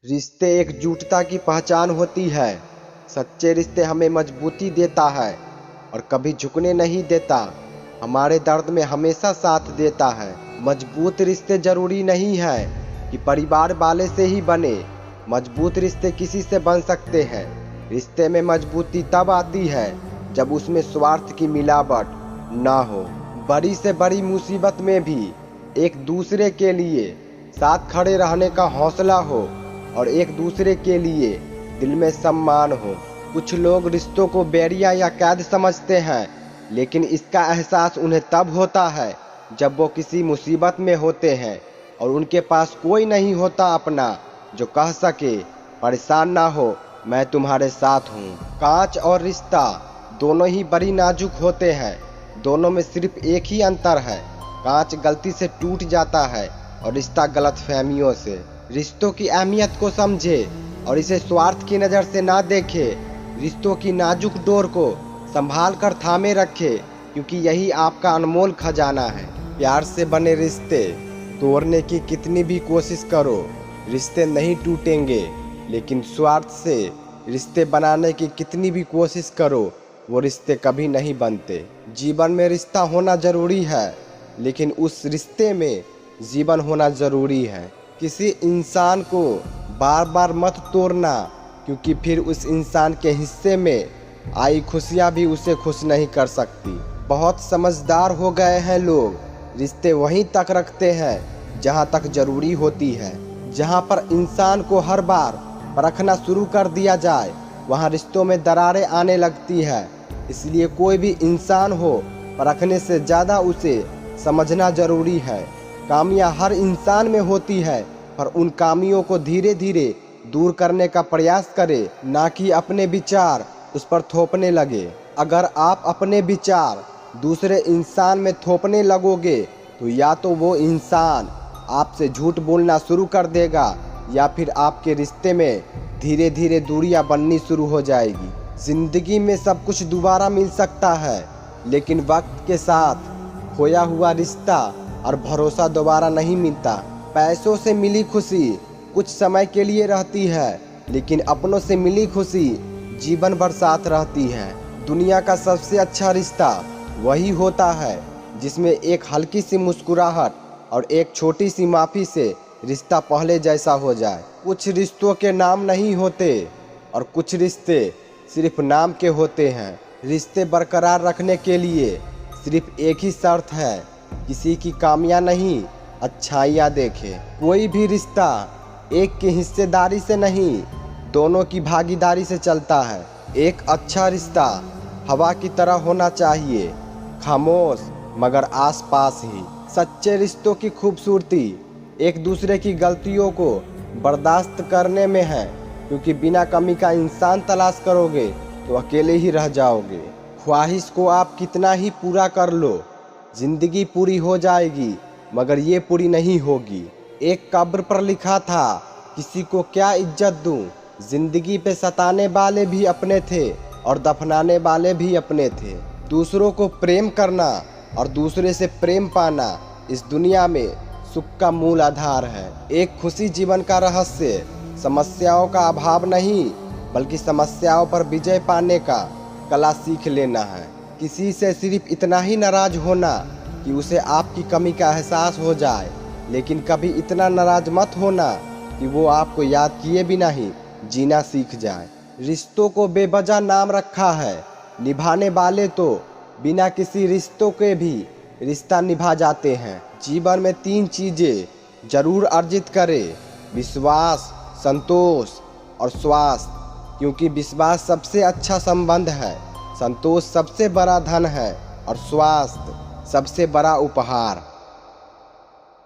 रिश्ते एकजुटता की पहचान होती है। सच्चे रिश्ते हमें मजबूती देता है और कभी झुकने नहीं देता। हमारे दर्द में हमेशा साथ देता है। मजबूत रिश्ते जरूरी नहीं है कि परिवार वाले से ही बने। मजबूत रिश्ते किसी से बन सकते हैं। रिश्ते में मजबूती तब आती है जब उसमें स्वार्थ की मिलावट ना हो। बड़ी से बड़ी मुसीबत में भी एक दूसरे के लिए साथ खड़े रहने का हौसला हो और एक दूसरे के लिए दिल में सम्मान हो। कुछ लोग रिश्तों को बैरिया या कैद समझते हैं, लेकिन इसका एहसास उन्हें तब होता है जब वो किसी मुसीबत में होते हैं और उनके पास कोई नहीं होता अपना जो कह सके, परेशान ना हो, मैं तुम्हारे साथ हूँ। कांच और रिश्ता दोनों ही बड़ी नाजुक होते हैं। दोनों में सिर्फ एक ही अंतर है, कांच गलती से टूट जाता है और रिश्ता गलतफहमियों से। रिश्तों की अहमियत को समझे और इसे स्वार्थ की नज़र से ना देखे। रिश्तों की नाजुक डोर को संभाल कर थामे रखे, क्योंकि यही आपका अनमोल खजाना है। प्यार से बने रिश्ते तोड़ने की कितनी भी कोशिश करो, रिश्ते नहीं टूटेंगे। लेकिन स्वार्थ से रिश्ते बनाने की कितनी भी कोशिश करो, वो रिश्ते कभी नहीं बनते। जीवन में रिश्ता होना ज़रूरी है, लेकिन उस रिश्ते में जीवन होना ज़रूरी है। किसी इंसान को बार बार मत तोड़ना, क्योंकि फिर उस इंसान के हिस्से में आई खुशियाँ भी उसे खुश नहीं कर सकती। बहुत समझदार हो गए हैं लोग, रिश्ते वहीं तक रखते हैं जहां तक ज़रूरी होती है। जहां पर इंसान को हर बार परखना शुरू कर दिया जाए, वहां रिश्तों में दरारें आने लगती है। इसलिए कोई भी इंसान हो, परखने से ज़्यादा उसे समझना ज़रूरी है। कामियाँ हर इंसान में होती है, पर उन कामियों को धीरे धीरे दूर करने का प्रयास करे, ना कि अपने विचार उस पर थोपने लगे। अगर आप अपने विचार दूसरे इंसान में थोपने लगोगे, तो या तो वो इंसान आपसे झूठ बोलना शुरू कर देगा, या फिर आपके रिश्ते में धीरे धीरे दूरियां बननी शुरू हो जाएगी। जिंदगी में सब कुछ दोबारा मिल सकता है, लेकिन वक्त के साथ खोया हुआ रिश्ता और भरोसा दोबारा नहीं मिलता। पैसों से मिली खुशी कुछ समय के लिए रहती है, लेकिन अपनों से मिली खुशी जीवन भर साथ रहती है। दुनिया का सबसे अच्छा रिश्ता वही होता है जिसमें एक हल्की सी मुस्कुराहट और एक छोटी सी माफ़ी से रिश्ता पहले जैसा हो जाए। कुछ रिश्तों के नाम नहीं होते और कुछ रिश्ते सिर्फ नाम के होते हैं। रिश्ते बरकरार रखने के लिए सिर्फ एक ही शर्त है, किसी की कामियाँ नहीं, अच्छाइयाँ देखे। कोई भी रिश्ता एक की हिस्सेदारी से नहीं, दोनों की भागीदारी से चलता है। एक अच्छा रिश्ता हवा की तरह होना चाहिए, खामोश मगर आसपास ही। सच्चे रिश्तों की खूबसूरती एक दूसरे की गलतियों को बर्दाश्त करने में है, क्योंकि बिना कमी का इंसान तलाश करोगे तो अकेले ही रह जाओगे। ख्वाहिश को आप कितना ही पूरा कर लो, जिंदगी पूरी हो जाएगी, मगर ये पूरी नहीं होगी। एक कब्र पर लिखा था, किसी को क्या इज्जत दूं, जिंदगी पे सताने वाले भी अपने थे और दफनाने वाले भी अपने थे। दूसरों को प्रेम करना और दूसरे से प्रेम पाना इस दुनिया में सुख का मूल आधार है। एक खुशी जीवन का रहस्य समस्याओं का अभाव नहीं, बल्कि समस्याओं पर विजय पाने का कला सीख लेना है। किसी से सिर्फ इतना ही नाराज होना कि उसे आपकी कमी का एहसास हो जाए, लेकिन कभी इतना नाराज मत होना कि वो आपको याद किए बिना ही जीना सीख जाए। रिश्तों को बेवजह नाम रखा है, निभाने वाले तो बिना किसी रिश्तों के भी रिश्ता निभा जाते हैं। जीवन में 3 चीज़ें जरूर अर्जित करें, विश्वास, संतोष और स्वास्थ्य। क्योंकि विश्वास सबसे अच्छा संबंध है, संतोष सबसे बड़ा धन है और स्वास्थ्य सबसे बड़ा उपहार।